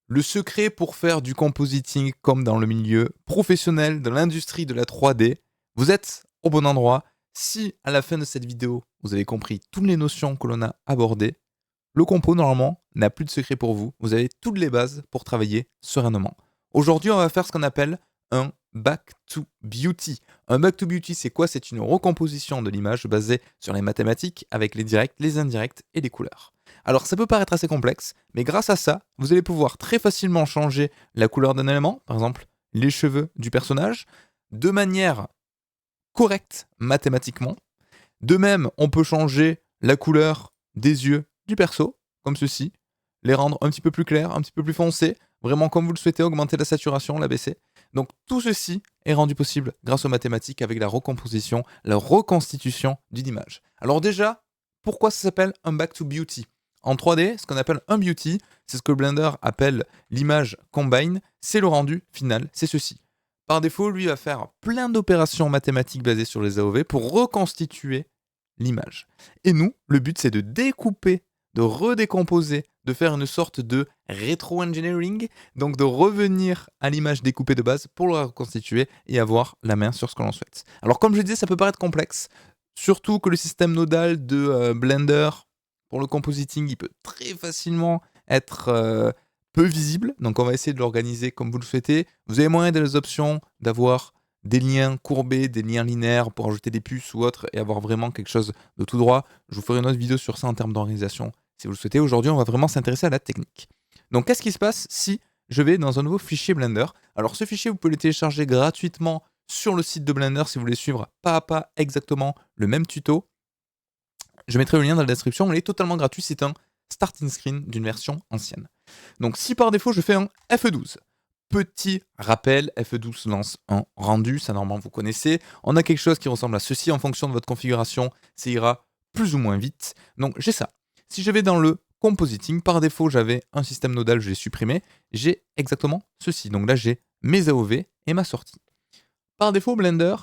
Le secret pour faire du compositing comme dans le milieu professionnel de l'industrie de la 3D, vous êtes au bon endroit. Si à la fin de cette vidéo, vous avez compris toutes les notions que l'on a abordées, le compo normalement n'a plus de secret pour vous. Vous avez toutes les bases pour travailler sereinement. Aujourd'hui, on va faire ce qu'on appelle un back to beauty. Un back to beauty, c'est quoi? C'est une recomposition de l'image basée sur les mathématiques avec les directs, les indirects et les couleurs. Alors ça peut paraître assez complexe, mais grâce à ça, vous allez pouvoir très facilement changer la couleur d'un élément, par exemple les cheveux du personnage, de manière correcte mathématiquement. De même, on peut changer la couleur des yeux du perso, comme ceci, les rendre un petit peu plus clairs, un petit peu plus foncés, vraiment comme vous le souhaitez, augmenter la saturation, la baisser. Donc tout ceci est rendu possible grâce aux mathématiques avec la recomposition, la reconstitution d'une image. Alors déjà, pourquoi ça s'appelle un back to beauty? En 3D, ce qu'on appelle un beauty, c'est ce que Blender appelle l'image combine, c'est le rendu final, c'est ceci. Par défaut, lui va faire plein d'opérations mathématiques basées sur les AOV pour reconstituer l'image. Et nous, le but c'est de découper, de redécomposer, de faire une sorte de rétro-engineering, donc de revenir à l'image découpée de base pour la reconstituer et avoir la main sur ce que l'on souhaite. Alors comme je disais, ça peut paraître complexe, surtout que le système nodal de Blender, pour le compositing, il peut très facilement être peu visible, donc on va essayer de l'organiser comme vous le souhaitez. Vous avez moyen dans les options d'avoir des liens courbés, des liens linéaires pour ajouter des puces ou autre et avoir vraiment quelque chose de tout droit. Je vous ferai une autre vidéo sur ça en termes d'organisation si vous le souhaitez. Aujourd'hui, on va vraiment s'intéresser à la technique. Donc, qu'est-ce qui se passe si je vais dans un nouveau fichier Blender? Alors, ce fichier, vous pouvez le télécharger gratuitement sur le site de Blender si vous voulez suivre pas à pas exactement le même tuto. Je mettrai le lien dans la description. Il est totalement gratuit. C'est un starting screen d'une version ancienne. Donc, si par défaut, je fais un F12, petit rappel, F12 lance un rendu, ça normalement vous connaissez. On a quelque chose qui ressemble à ceci en fonction de votre configuration, ça ira plus ou moins vite. Donc j'ai ça. Si je vais dans le compositing, par défaut j'avais un système nodal, je l'ai supprimé, j'ai exactement ceci. Donc là j'ai mes AOV et ma sortie. Par défaut Blender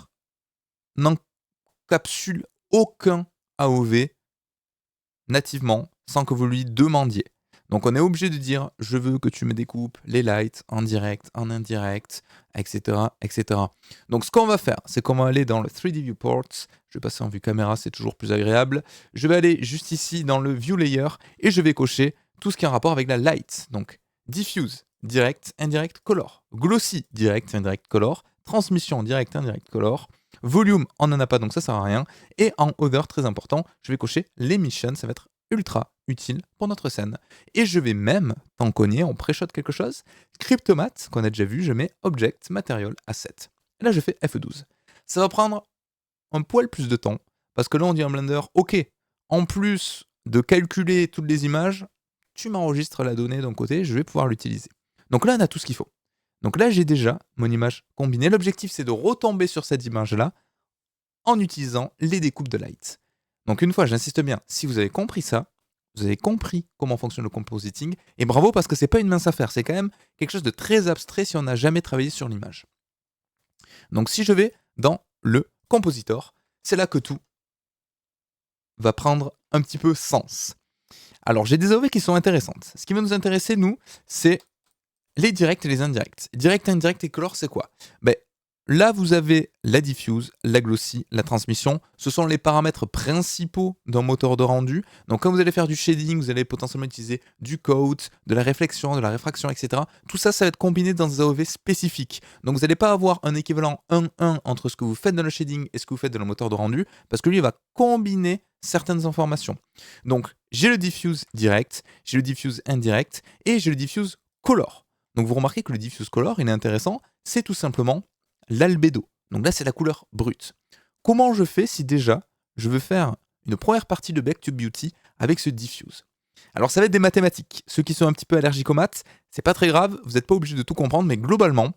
n'encapsule aucun AOV nativement sans que vous lui demandiez. Donc on est obligé de dire je veux que tu me découpes les lights en direct, en indirect, etc. etc. Donc ce qu'on va faire, c'est qu'on va aller dans le 3D Viewport, je vais passer en vue caméra, c'est toujours plus agréable. Je vais aller juste ici dans le View Layer et je vais cocher tout ce qui a un rapport avec la light. Donc Diffuse, direct, indirect, color. Glossy, direct, indirect, color. Transmission, direct, indirect, color. Volume, on n'en a pas donc ça sert à rien. Et en Other, très important, je vais cocher l'Emission, ça va être ultra utile pour notre scène. Et je vais même, tant qu'on y est, on pré-shot quelque chose, Cryptomat, qu'on a déjà vu, je mets Object, Material, Asset. Et là, je fais F12. Ça va prendre un poil plus de temps, parce que là, on dit en Blender, ok, en plus de calculer toutes les images, tu m'enregistres la donnée d'un côté, je vais pouvoir l'utiliser. Donc là, on a tout ce qu'il faut. Donc là, j'ai déjà mon image combinée. L'objectif, c'est de retomber sur cette image-là en utilisant les découpes de light. Donc une fois, j'insiste bien, si vous avez compris ça, vous avez compris comment fonctionne le compositing, et bravo parce que c'est pas une mince affaire, c'est quand même quelque chose de très abstrait si on n'a jamais travaillé sur l'image. Donc si je vais dans le compositor, c'est là que tout va prendre un petit peu sens. Alors j'ai des AOV qui sont intéressantes. Ce qui va nous intéresser, nous, c'est les directs et les indirects. Direct, indirect et color, c'est quoi? Là, vous avez la diffuse, la glossy, la transmission. Ce sont les paramètres principaux d'un moteur de rendu. Donc, quand vous allez faire du shading, vous allez potentiellement utiliser du coat, de la réflexion, de la réfraction, etc. Tout ça, ça va être combiné dans des AOV spécifiques. Donc, vous n'allez pas avoir un équivalent 1-1 entre ce que vous faites dans le shading et ce que vous faites dans le moteur de rendu, parce que lui, il va combiner certaines informations. Donc, j'ai le diffuse direct, j'ai le diffuse indirect et j'ai le diffuse color. Donc, vous remarquez que le diffuse color, il est intéressant, c'est tout simplement l'albédo. Donc là, c'est la couleur brute. Comment je fais si déjà je veux faire une première partie de Back to Beauty avec ce diffuse? Alors ça va être des mathématiques. Ceux qui sont un petit peu allergiques aux maths, c'est pas très grave, vous n'êtes pas obligé de tout comprendre, mais globalement,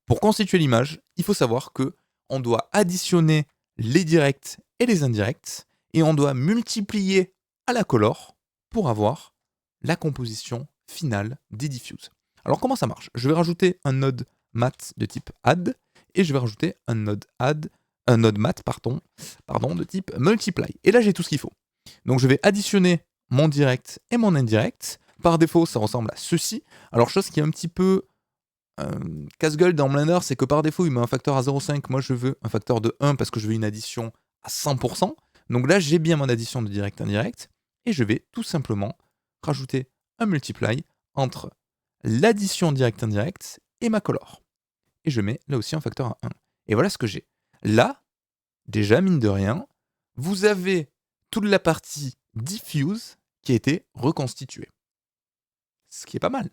pour constituer l'image, il faut savoir que on doit additionner les directs et les indirects, et on doit multiplier à la color pour avoir la composition finale des diffuses. Alors comment ça marche? Je vais rajouter un node math de type add, et je vais rajouter un node math de type multiply. Et là, j'ai tout ce qu'il faut. Donc, je vais additionner mon direct et mon indirect. Par défaut, ça ressemble à ceci. Alors, chose qui est un petit peu casse-gueule dans Blender, c'est que par défaut, il met un facteur à 0,5. Moi, je veux un facteur de 1 parce que je veux une addition à 100%. Donc là, j'ai bien mon addition de direct-indirect. Et je vais tout simplement rajouter un multiply entre l'addition direct-indirect et ma color. Et je mets là aussi un facteur à 1. Et voilà ce que j'ai. Là, déjà, mine de rien, vous avez toute la partie diffuse qui a été reconstituée. Ce qui est pas mal.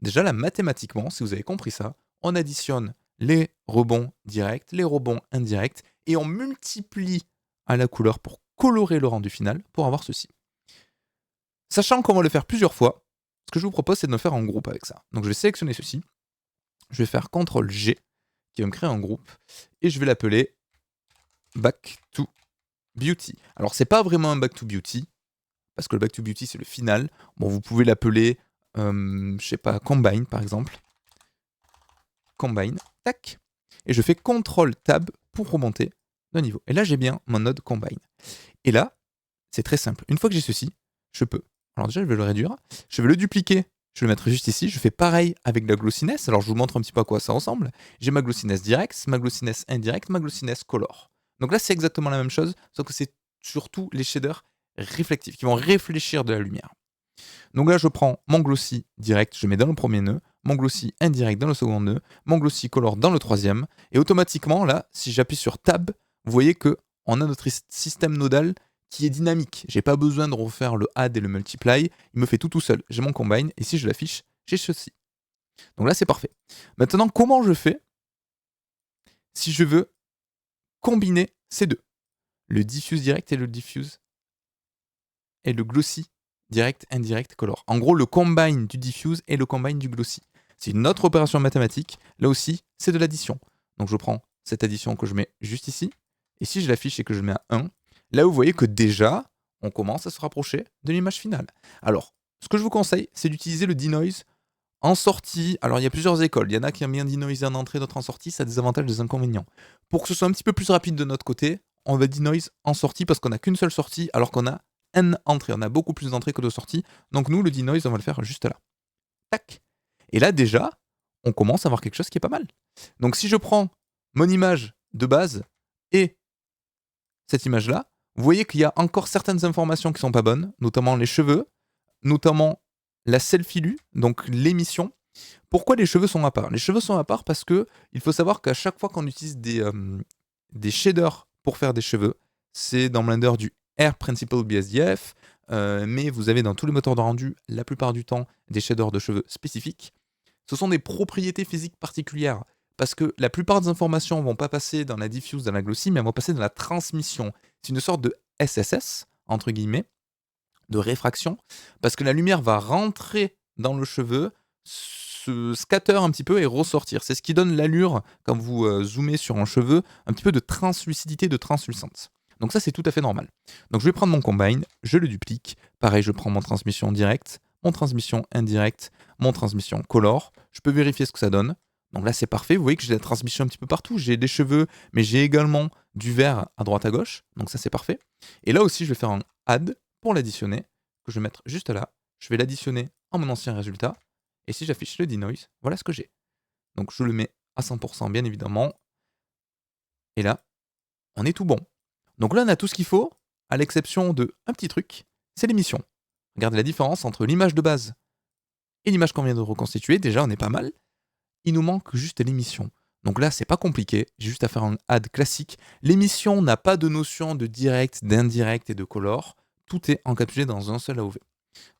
Déjà, là, mathématiquement, si vous avez compris ça, on additionne les rebonds directs, les rebonds indirects, et on multiplie à la couleur pour colorer le rendu final pour avoir ceci. Sachant qu'on va le faire plusieurs fois, ce que je vous propose, c'est de le faire en groupe avec ça. Donc je vais sélectionner ceci, je vais faire CTRL-G, qui va me créer un groupe, et je vais l'appeler Back to Beauty. Alors c'est pas vraiment un Back to Beauty, parce que le Back to Beauty c'est le final. Bon, vous pouvez l'appeler, je sais pas, Combine par exemple. Combine, tac. Et je fais CTRL-Tab pour remonter d'un niveau. Et là j'ai bien mon node Combine. Et là, c'est très simple. Une fois que j'ai ceci, je peux. Alors déjà, je vais le réduire. Je vais le dupliquer. Je vais le mettre juste ici. Je fais pareil avec la glossiness. Alors je vous montre un petit peu à quoi ça ressemble. J'ai ma glossiness direct, ma glossiness indirect, ma glossiness color. Donc là, c'est exactement la même chose, sauf que c'est surtout les shaders réflectifs qui vont réfléchir de la lumière. Donc là, je prends mon glossy direct, je mets dans le premier nœud, mon glossy indirect dans le second nœud, mon glossy color dans le troisième, et automatiquement, là, si j'appuie sur Tab, vous voyez que on a notre système nodal qui est dynamique. J'ai pas besoin de refaire le add et le multiply, il me fait tout seul. J'ai mon combine, et si je l'affiche, j'ai ceci. Donc là, c'est parfait. Maintenant, comment je fais si je veux combiner ces deux? Le diffuse direct et le diffuse et le glossy direct, indirect, color. En gros, le combine du diffuse et le combine du glossy. C'est une autre opération mathématique. Là aussi, c'est de l'addition. Donc je prends cette addition que je mets juste ici. Et si je l'affiche et que je le mets à 1, là vous voyez que déjà, on commence à se rapprocher de l'image finale. Alors, ce que je vous conseille, c'est d'utiliser le denoise en sortie. Alors, il y a plusieurs écoles. Il y en a qui aiment bien denoiser en entrée, d'autres en sortie. Ça a des avantages et des inconvénients. Pour que ce soit un petit peu plus rapide de notre côté, on va denoise en sortie parce qu'on n'a qu'une seule sortie alors qu'on a une entrée. On a beaucoup plus d'entrées que de sorties. Donc nous, le denoise, on va le faire juste là. Tac. Et là, déjà, on commence à avoir quelque chose qui est pas mal. Donc si je prends mon image de base et cette image-là, vous voyez qu'il y a encore certaines informations qui sont pas bonnes, notamment les cheveux, notamment la selfie-lue, donc l'émission. Pourquoi les cheveux sont à part? Les cheveux sont à part parce que il faut savoir qu'à chaque fois qu'on utilise des shaders pour faire des cheveux, c'est dans Blender du Air Principle BSDF, mais vous avez dans tous les moteurs de rendu, la plupart du temps, des shaders de cheveux spécifiques. Ce sont des propriétés physiques particulières, parce que la plupart des informations ne vont pas passer dans la diffuse, dans la glossy, mais elles vont passer dans la transmission. C'est une sorte de SSS, entre guillemets, de réfraction, parce que la lumière va rentrer dans le cheveu, se scatter un petit peu et ressortir. C'est ce qui donne l'allure, quand vous zoomez sur un cheveu, un petit peu de translucidité, de translucence. Donc ça, c'est tout à fait normal. Donc je vais prendre mon combine, je le duplique. Pareil, je prends mon transmission directe, mon transmission indirecte, mon transmission color. Je peux vérifier ce que ça donne. Donc là, c'est parfait. Vous voyez que j'ai la transmission un petit peu partout. J'ai des cheveux, mais j'ai également du vert à droite à gauche. Donc ça, c'est parfait. Et là aussi, je vais faire un add pour l'additionner, que je vais mettre juste là. Je vais l'additionner à mon ancien résultat. Et si j'affiche le denoise, voilà ce que j'ai. Donc je le mets à 100% bien évidemment. Et là, on est tout bon. Donc là, on a tout ce qu'il faut, à l'exception de un petit truc, c'est l'émission. Regardez la différence entre l'image de base et l'image qu'on vient de reconstituer. Déjà, on est pas mal. Il nous manque juste l'émission. Donc là, c'est pas compliqué. J'ai juste à faire un add classique. L'émission n'a pas de notion de direct, d'indirect et de color. Tout est encapsulé dans un seul AOV.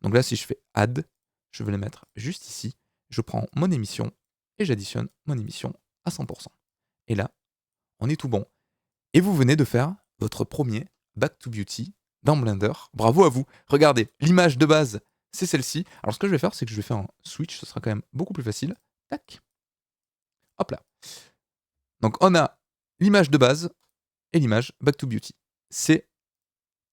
Donc là, si je fais add, je vais le mettre juste ici. Je prends mon émission et j'additionne mon émission à 100%. Et là, on est tout bon. Et vous venez de faire votre premier Back to Beauty dans Blender. Bravo à vous. Regardez, l'image de base, c'est celle-ci. Alors ce que je vais faire, c'est que je vais faire un switch. Ce sera quand même beaucoup plus facile. Tac. Hop là. Donc on a l'image de base et l'image Back to Beauty. C'est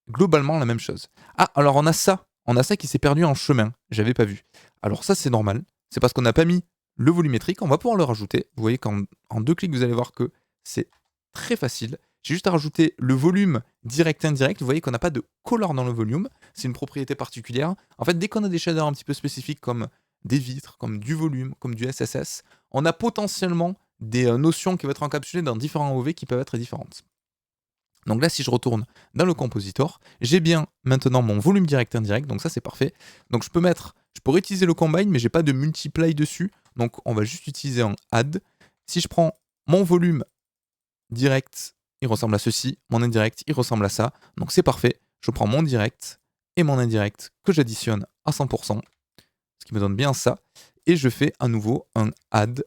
globalement la même chose. Ah, alors on a ça. On a ça qui s'est perdu en chemin. J'avais pas vu. Alors ça, c'est normal. C'est parce qu'on n'a pas mis le volumétrique. On va pouvoir le rajouter. Vous voyez qu'en 2 clics, vous allez voir que c'est très facile. J'ai juste à rajouter le volume direct-indirect. Vous voyez qu'on n'a pas de color dans le volume. C'est une propriété particulière. En fait, dès qu'on a des shaders un petit peu spécifiques comme des vitres, comme du volume, comme du SSS, on a potentiellement des notions qui vont être encapsulées dans différents AOV qui peuvent être différentes. Donc là, si je retourne dans le compositor, j'ai bien maintenant mon volume direct-indirect, donc ça c'est parfait. Donc je pourrais utiliser le combine, mais j'ai pas de multiply dessus, donc on va juste utiliser un add. Si je prends mon volume direct, il ressemble à ceci, mon indirect, il ressemble à ça, donc c'est parfait. Je prends mon direct et mon indirect que j'additionne à 100%, ce qui me donne bien ça, et je fais à nouveau un add,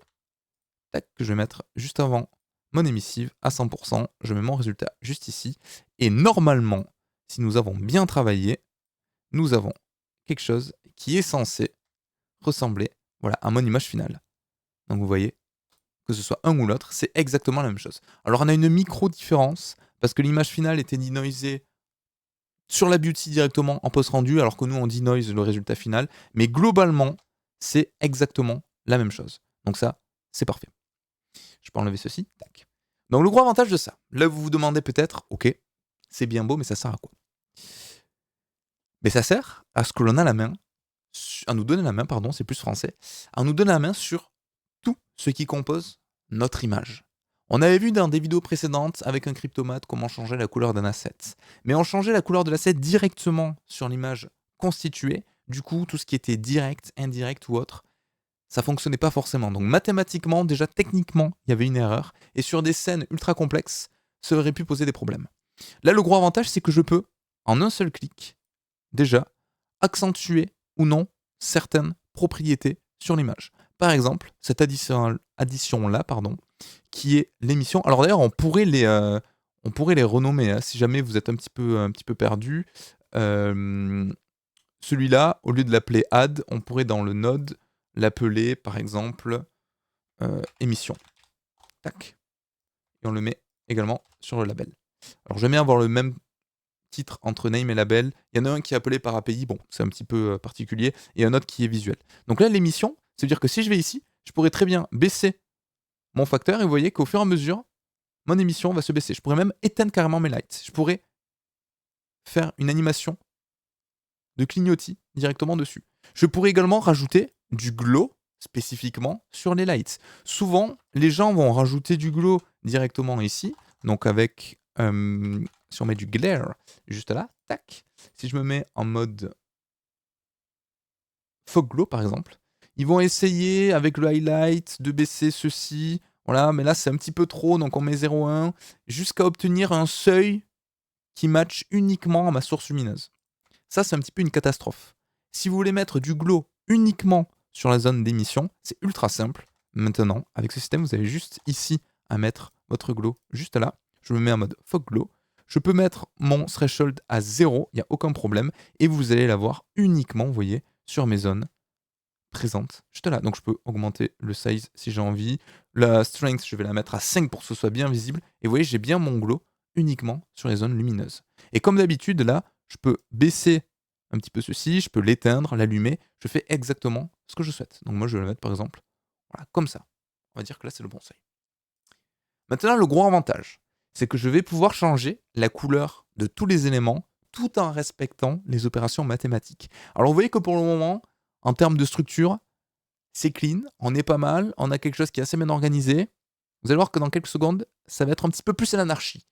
tac, que je vais mettre juste avant mon émissive à 100%, je mets mon résultat juste ici, et normalement, si nous avons bien travaillé, nous avons quelque chose qui est censé ressembler, voilà, à mon image finale. Donc vous voyez, que ce soit un ou l'autre, c'est exactement la même chose. Alors on a une micro-différence, parce que l'image finale était denoisée sur la beauty directement en post-rendu, alors que nous on denoise le résultat final, mais globalement, c'est exactement la même chose. Donc ça, c'est parfait. Je peux enlever ceci, tac. Donc le gros avantage de ça, là vous vous demandez peut-être, ok, c'est bien beau, mais ça sert à quoi? Mais ça sert à ce que l'on a la main, à nous donner la main, pardon, c'est plus français, à nous donner la main sur tout ce qui compose notre image. On avait vu dans des vidéos précédentes avec un Cryptomatte comment changer la couleur d'un asset. Mais on changeait la couleur de l'asset directement sur l'image constituée. Du coup, tout ce qui était direct, indirect ou autre, ça fonctionnait pas forcément. Donc mathématiquement, déjà techniquement, il y avait une erreur. Et sur des scènes ultra complexes, ça aurait pu poser des problèmes. Là, le gros avantage, c'est que je peux, en un seul clic, déjà, accentuer ou non certaines propriétés sur l'image. Par exemple, cette addition-là, qui est l'émission. Alors d'ailleurs, on pourrait les renommer, hein, si jamais vous êtes un petit peu perdu. Celui-là, au lieu de l'appeler add, on pourrait dans le node l'appeler, par exemple, émission. Tac. Et on le met également sur le label. Alors j'aime bien avoir le même titre entre name et label. Il y en a un qui est appelé par API, bon, c'est un petit peu particulier, et un autre qui est visuel. Donc là, l'émission, ça veut dire que si je vais ici, je pourrais très bien baisser mon facteur, et vous voyez qu'au fur et à mesure, mon émission va se baisser. Je pourrais même éteindre carrément mes lights. Je pourrais faire une animation de clignotis directement dessus. Je pourrais également rajouter du glow spécifiquement sur les lights. Souvent, les gens vont rajouter du glow directement ici, donc avec, si on met du glare juste là, tac. Si je me mets en mode fog glow par exemple, ils vont essayer avec le highlight de baisser ceci, voilà, mais là c'est un petit peu trop, donc on met 0,1 jusqu'à obtenir un seuil qui match uniquement à ma source lumineuse. Ça, c'est un petit peu une catastrophe. Si vous voulez mettre du glow uniquement sur la zone d'émission, c'est ultra simple. Maintenant, avec ce système, vous avez juste ici à mettre votre glow juste là. Je me mets en mode fog glow. Je peux mettre mon threshold à 0, il n'y a aucun problème. Et vous allez l'avoir uniquement, vous voyez, sur mes zones présentes juste là. Donc je peux augmenter le size si j'ai envie. La strength, je vais la mettre à 5 pour que ce soit bien visible. Et vous voyez, j'ai bien mon glow uniquement sur les zones lumineuses. Et comme d'habitude, là, je peux baisser un petit peu ceci, je peux l'éteindre, l'allumer, je fais exactement ce que je souhaite. Donc moi je vais le mettre par exemple, voilà, comme ça. On va dire que là c'est le bon seuil. Maintenant le gros avantage, c'est que je vais pouvoir changer la couleur de tous les éléments tout en respectant les opérations mathématiques. Alors vous voyez que pour le moment, en termes de structure, c'est clean, on est pas mal, on a quelque chose qui est assez bien organisé. Vous allez voir que dans quelques secondes, ça va être un petit peu plus à l'anarchie.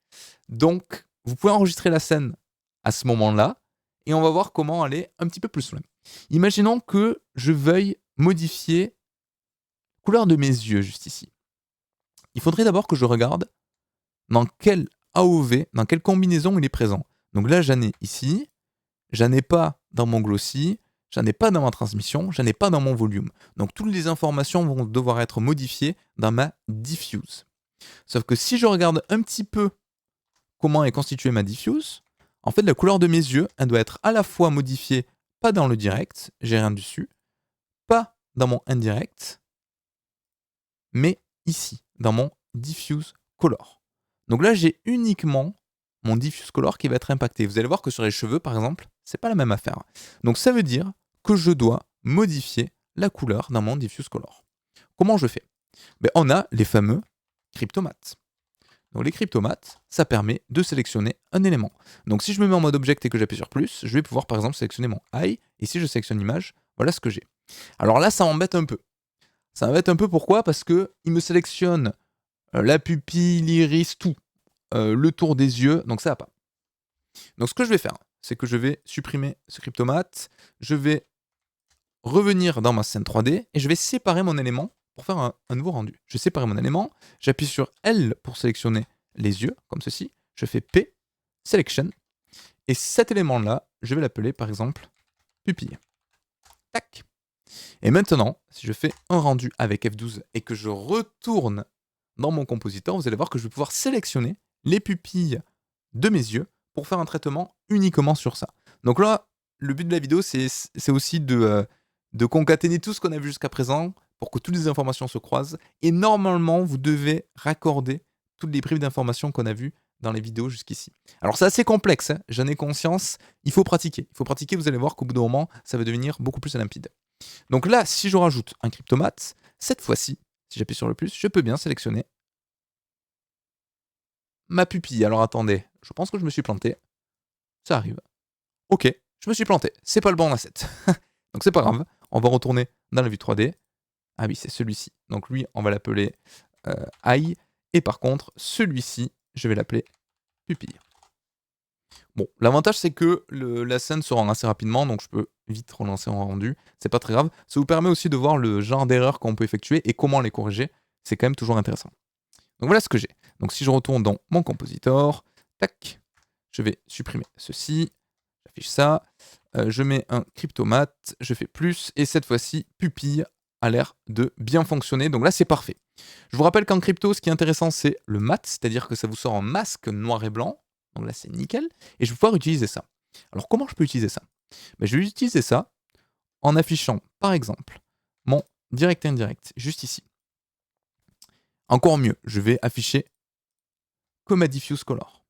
Donc, vous pouvez enregistrer la scène à ce moment-là, et on va voir comment aller un petit peu plus loin. Imaginons que je veuille modifier la couleur de mes yeux juste ici. Il faudrait d'abord que je regarde dans quel AOV, dans quelle combinaison il est présent. Donc là, j'en ai ici, j'en ai pas dans mon glossy, j'en ai pas dans ma transmission, j'en ai pas dans mon volume. Donc toutes les informations vont devoir être modifiées dans ma diffuse. Sauf que si je regarde un petit peu comment est constituée ma diffuse, en fait la couleur de mes yeux, elle doit être à la fois modifiée, pas dans le direct, j'ai rien dessus, pas dans mon indirect, mais ici, dans mon diffuse color. Donc là, j'ai uniquement mon diffuse color qui va être impacté. Vous allez voir que sur les cheveux, par exemple, c'est pas la même affaire. Donc ça veut dire que je dois modifier la couleur dans mon diffuse color. Comment je fais? On a les fameux cryptomates. Donc les cryptomates, ça permet de sélectionner un élément. Donc si je me mets en mode object et que j'appuie sur plus, je vais pouvoir par exemple sélectionner mon eye, et si je sélectionne image, voilà ce que j'ai. Alors là, ça m'embête un peu. Ça m'embête un peu pourquoi? Parce que il me sélectionne la pupille, l'iris, tout. Le tour des yeux, donc ça va pas. Donc ce que je vais faire, c'est que je vais supprimer ce cryptomate, je vais revenir dans ma scène 3D et je vais séparer mon élément pour faire un nouveau rendu. Je sépare mon élément, j'appuie sur L pour sélectionner les yeux, comme ceci, je fais P, Selection, et cet élément-là, je vais l'appeler par exemple pupille. Tac. Et maintenant, si je fais un rendu avec F12 et que je retourne dans mon compositeur, vous allez voir que je vais pouvoir sélectionner les pupilles de mes yeux pour faire un traitement uniquement sur ça. Donc là, le but de la vidéo, c'est aussi de concaténer tout ce qu'on a vu jusqu'à présent pour que toutes les informations se croisent. Et normalement, vous devez raccorder toutes les bribes d'informations qu'on a vues dans les vidéos jusqu'ici. Alors c'est assez complexe, hein, j'en ai conscience, il faut pratiquer. Il faut pratiquer, vous allez voir qu'au bout d'un moment, ça va devenir beaucoup plus limpide. Donc là, si je rajoute un cryptomate, cette fois-ci, si j'appuie sur le plus, je peux bien sélectionner ma pupille. Alors attendez, je pense que je me suis planté. Ça arrive. Ok, je me suis planté. C'est pas le bon asset. Donc c'est pas grave. On va retourner dans la vue 3D. Ah oui, c'est celui-ci. Donc lui, on va l'appeler eye. Et par contre, celui-ci, je vais l'appeler pupille. Bon, l'avantage c'est que la scène se rend assez rapidement, donc je peux vite relancer en rendu. C'est pas très grave. Ça vous permet aussi de voir le genre d'erreurs qu'on peut effectuer et comment les corriger. C'est quand même toujours intéressant. Donc voilà ce que j'ai. Donc si je retourne dans mon compositor, tac, je vais supprimer ceci, j'affiche ça, je mets un cryptomate, je fais plus, et cette fois-ci, pupille a l'air de bien fonctionner. Donc là, c'est parfait. Je vous rappelle qu'en crypto, ce qui est intéressant, c'est le mat, c'est-à-dire que ça vous sort en masque noir et blanc. Donc là, c'est nickel. Et je vais pouvoir utiliser ça. Alors comment je peux utiliser ça? Je vais utiliser ça en affichant, par exemple, mon direct indirect, juste ici. Encore mieux, je vais afficher que ma diffuse color.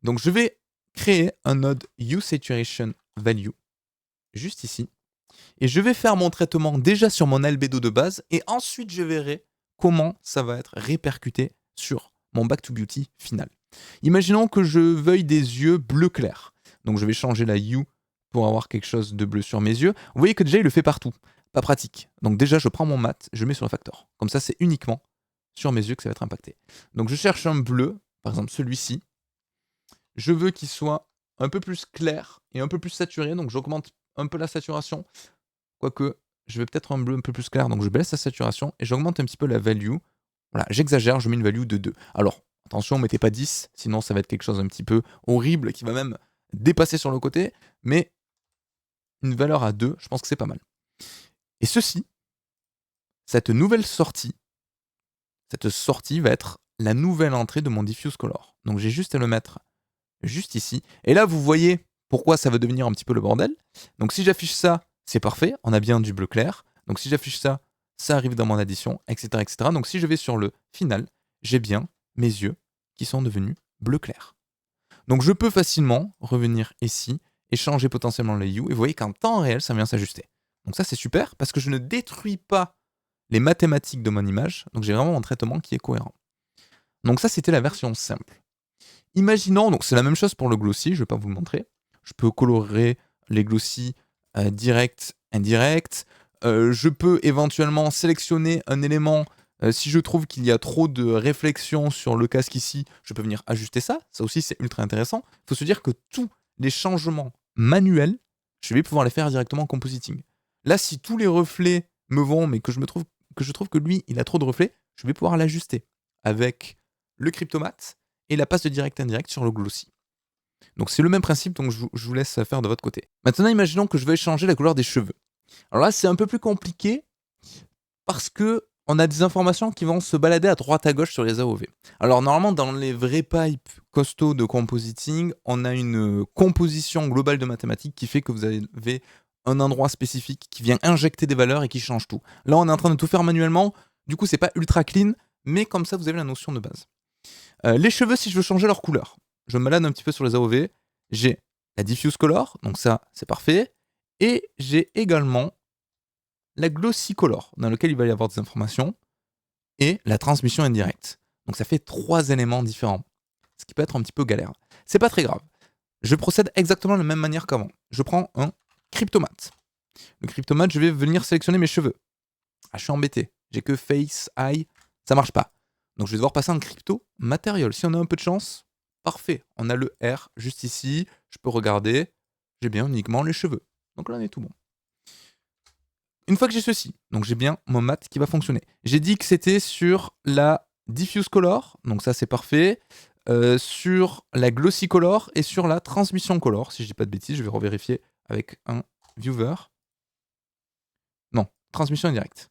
Donc je vais créer un node uSaturation value, juste ici, et je vais faire mon traitement déjà sur mon albédo de base, et ensuite je verrai comment ça va être répercuté sur mon back to beauty final. Imaginons que je veuille des yeux bleu clair. Donc je vais changer la hue pour avoir quelque chose de bleu sur mes yeux. Vous voyez que déjà il le fait partout. Pas pratique. Donc déjà je prends mon mat, je mets sur le factor. Comme ça c'est uniquement sur mes yeux que ça va être impacté. Donc je cherche un bleu, par exemple celui-ci. Je veux qu'il soit un peu plus clair et un peu plus saturé. Donc j'augmente un peu la saturation. Quoique je vais peut-être un bleu un peu plus clair. Donc je baisse la saturation et j'augmente un petit peu la value. Voilà, j'exagère, je mets une value de 2. Alors attention, mettez pas 10, sinon ça va être quelque chose un petit peu horrible qui va même dépasser sur le côté, mais une valeur à 2, je pense que c'est pas mal. Et ceci, cette nouvelle sortie, cette sortie va être la nouvelle entrée de mon diffuse color. Donc j'ai juste à le mettre juste ici. Et là, vous voyez pourquoi ça va devenir un petit peu le bordel. Donc si j'affiche ça, c'est parfait, on a bien du bleu clair. Donc si j'affiche ça, ça arrive dans mon addition, etc., etc. Donc si je vais sur le final, j'ai bien mes yeux qui sont devenus bleu clair. Donc je peux facilement revenir ici et changer potentiellement les hue. Et vous voyez qu'en temps réel, ça vient s'ajuster. Donc ça, c'est super parce que je ne détruis pas les mathématiques de mon image. Donc j'ai vraiment un traitement qui est cohérent. Donc ça, c'était la version simple. Imaginons, donc c'est la même chose pour le glossy, je ne vais pas vous le montrer. Je peux colorer les glossy direct, indirect. Je peux éventuellement sélectionner un élément. Si je trouve qu'il y a trop de réflexion sur le casque ici, je peux venir ajuster ça. Ça aussi, c'est ultra intéressant. Il faut se dire que tous les changements manuels, je vais pouvoir les faire directement en compositing. Là, si tous les reflets me vont, mais que je trouve que lui, il a trop de reflets, je vais pouvoir l'ajuster avec le cryptomate et la passe de direct indirect sur le glossy. Donc c'est le même principe, donc je vous laisse faire de votre côté. Maintenant, imaginons que je veuille changer la couleur des cheveux. Alors là, c'est un peu plus compliqué parce que on a des informations qui vont se balader à droite à gauche sur les AOV. Alors normalement, dans les vrais pipes costauds de compositing, on a une composition globale de mathématiques qui fait que vous avez un endroit spécifique qui vient injecter des valeurs et qui change tout. Là, on est en train de tout faire manuellement, du coup, c'est pas ultra clean, mais comme ça, vous avez la notion de base. Les cheveux, si je veux changer leur couleur, je me balade un petit peu sur les AOV, j'ai la diffuse color, donc ça, c'est parfait, et j'ai également la glossy color, dans lequel il va y avoir des informations, et la transmission indirecte. Donc ça fait 3 éléments différents, ce qui peut être un petit peu galère. C'est pas très grave. Je procède exactement de la même manière qu'avant. Je prends un Cryptomat. Le Cryptomat, je vais venir sélectionner mes cheveux. Ah, je suis embêté. J'ai que Face, Eye, ça marche pas. Donc je vais devoir passer en Crypto Material. Si on a un peu de chance, parfait. On a le R juste ici. Je peux regarder. J'ai bien uniquement les cheveux. Donc là, on est tout bon. Une fois que j'ai ceci, donc j'ai bien mon mat qui va fonctionner. J'ai dit que c'était sur la Diffuse Color, donc ça c'est parfait. Sur la Glossy Color et sur la Transmission Color. Si je dis pas de bêtises, je vais revérifier avec un viewer. Non, transmission indirecte.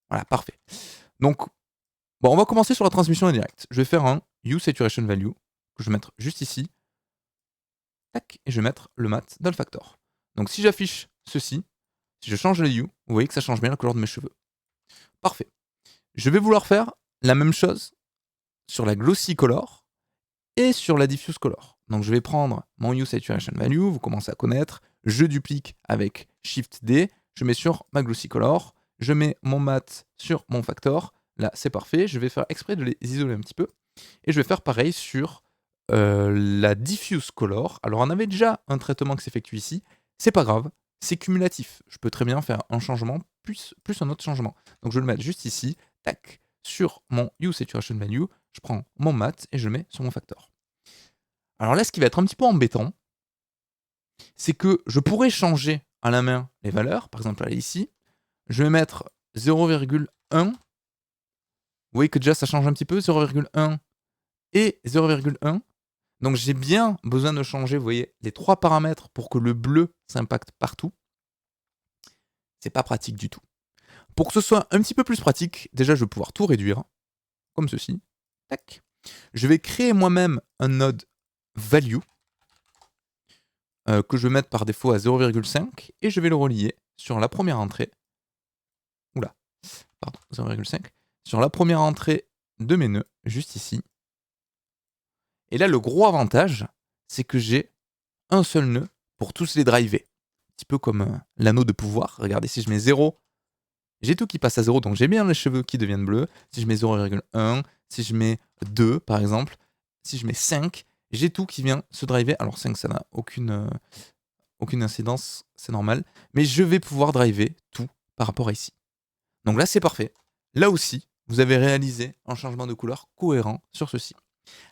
Voilà, parfait. Donc, bon, on va commencer sur la transmission indirecte. Je vais faire un Hue Saturation Value, que je vais mettre juste ici. Tac, et je vais mettre le mat dans le factor. Donc si j'affiche ceci, si je change le Hue, vous voyez que ça change bien la couleur de mes cheveux. Parfait. Je vais vouloir faire la même chose sur la Glossy Color et sur la Diffuse Color. Donc je vais prendre mon Hue Saturation Value, vous commencez à connaître, je duplique avec Shift D, je mets sur ma Glossy Color, je mets mon mat sur mon factor, là c'est parfait, je vais faire exprès de les isoler un petit peu, et je vais faire pareil sur la Diffuse Color. Alors on avait déjà un traitement qui s'effectue ici, c'est pas grave, c'est cumulatif, je peux très bien faire un changement plus un autre changement. Donc je vais le mettre juste ici, tac, sur mon Hue Saturation Value, je prends mon mat et je le mets sur mon factor. Alors là, ce qui va être un petit peu embêtant, c'est que je pourrais changer à la main les valeurs. Par exemple, là, ici, je vais mettre 0,1. Vous voyez que déjà, ça change un petit peu, 0,1 et 0,1. Donc j'ai bien besoin de changer, vous voyez, les 3 paramètres pour que le bleu s'impacte partout. C'est pas pratique du tout. Pour que ce soit un petit peu plus pratique, déjà, je vais pouvoir tout réduire, comme ceci. Tac. Je vais créer moi-même un node value, que je vais mettre par défaut à 0,5 et je vais le relier sur la première entrée. Oula, pardon, 0,5. Sur la première entrée de mes nœuds, juste ici. Et là, le gros avantage, c'est que j'ai un seul nœud pour tous les driver. Un petit peu comme l'anneau de pouvoir. Regardez, si je mets 0, j'ai tout qui passe à 0, donc j'ai bien les cheveux qui deviennent bleus. Si je mets 0,1, si je mets 2 par exemple, si je mets 5, j'ai tout qui vient se driver. Alors 5, ça n'a aucune incidence, c'est normal. Mais je vais pouvoir driver tout par rapport à ici. Donc là, c'est parfait. Là aussi, vous avez réalisé un changement de couleur cohérent sur ceci.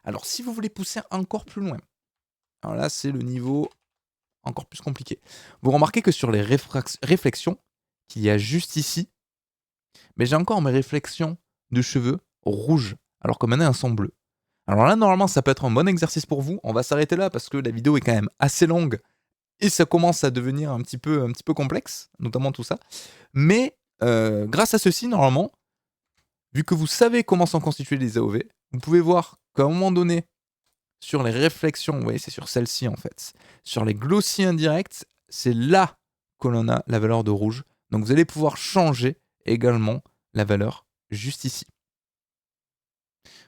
Alors si vous voulez pousser encore plus loin, alors là, c'est le niveau encore plus compliqué. Vous remarquez que sur les réflexions qu'il y a juste ici, mais j'ai encore mes réflexions de cheveux rouges, alors que maintenant elles sont bleues. Alors là, normalement, ça peut être un bon exercice pour vous. On va s'arrêter là parce que la vidéo est quand même assez longue et ça commence à devenir un petit peu complexe, notamment tout ça. Mais grâce à ceci, normalement, vu que vous savez comment sont constitués les AOV, vous pouvez voir qu'à un moment donné, sur les réflexions, vous voyez, c'est sur celle-ci en fait, sur les glossy indirects, c'est là que l'on a la valeur de rouge. Donc vous allez pouvoir changer également la valeur juste ici.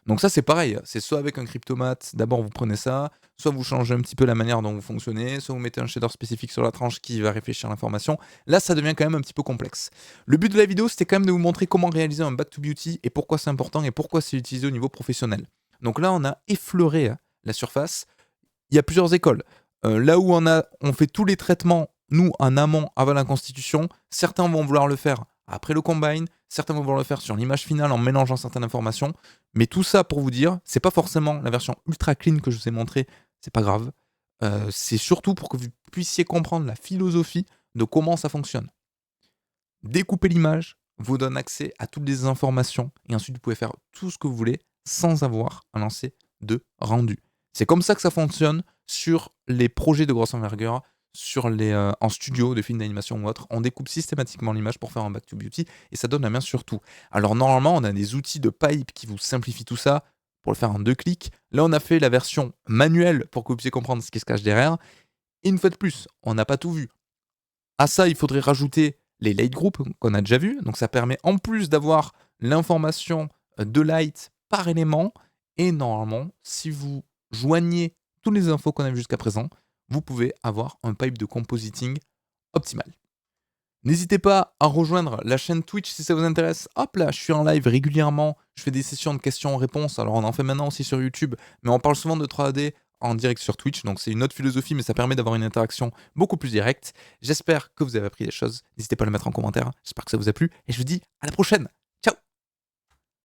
Donc ça c'est pareil, c'est soit avec un cryptomat, d'abord vous prenez ça, soit vous changez un petit peu la manière dont vous fonctionnez, soit vous mettez un shader spécifique sur la tranche qui va réfléchir l'information. Là ça devient quand même un petit peu complexe. Le but de la vidéo c'était quand même de vous montrer comment réaliser un back to beauty et pourquoi c'est important et pourquoi c'est utilisé au niveau professionnel. Donc là on a effleuré la surface. Il y a plusieurs écoles. Là où on fait tous les traitements, nous en amont avant la constitution, certains vont vouloir le faire après le combine, certains vont vouloir le faire sur l'image finale en mélangeant certaines informations. Mais tout ça pour vous dire, c'est pas forcément la version ultra clean que je vous ai montrée, c'est pas grave. C'est surtout pour que vous puissiez comprendre la philosophie de comment ça fonctionne. Découper l'image vous donne accès à toutes les informations et ensuite vous pouvez faire tout ce que vous voulez sans avoir à lancer de rendu. C'est comme ça que ça fonctionne sur les projets de grosse envergure, en studio de films d'animation ou autre. On découpe systématiquement l'image pour faire un back to beauty et ça donne la main sur tout. Alors normalement, on a des outils de pipe qui vous simplifient tout ça pour le faire en 2 clics. Là, on a fait la version manuelle pour que vous puissiez comprendre ce qui se cache derrière. Et une fois de plus, on n'a pas tout vu. À ça, il faudrait rajouter les light groups qu'on a déjà vus. Donc ça permet en plus d'avoir l'information de light par élément. Et normalement, si vous joignez toutes les infos qu'on a vues jusqu'à présent, vous pouvez avoir un pipe de compositing optimal. N'hésitez pas à rejoindre la chaîne Twitch si ça vous intéresse. Hop là, je suis en live régulièrement. Je fais des sessions de questions-réponses. Alors, on en fait maintenant aussi sur YouTube, mais on parle souvent de 3D en direct sur Twitch. Donc, c'est une autre philosophie, mais ça permet d'avoir une interaction beaucoup plus directe. J'espère que vous avez appris des choses. N'hésitez pas à le mettre en commentaire. J'espère que ça vous a plu. Et je vous dis à la prochaine.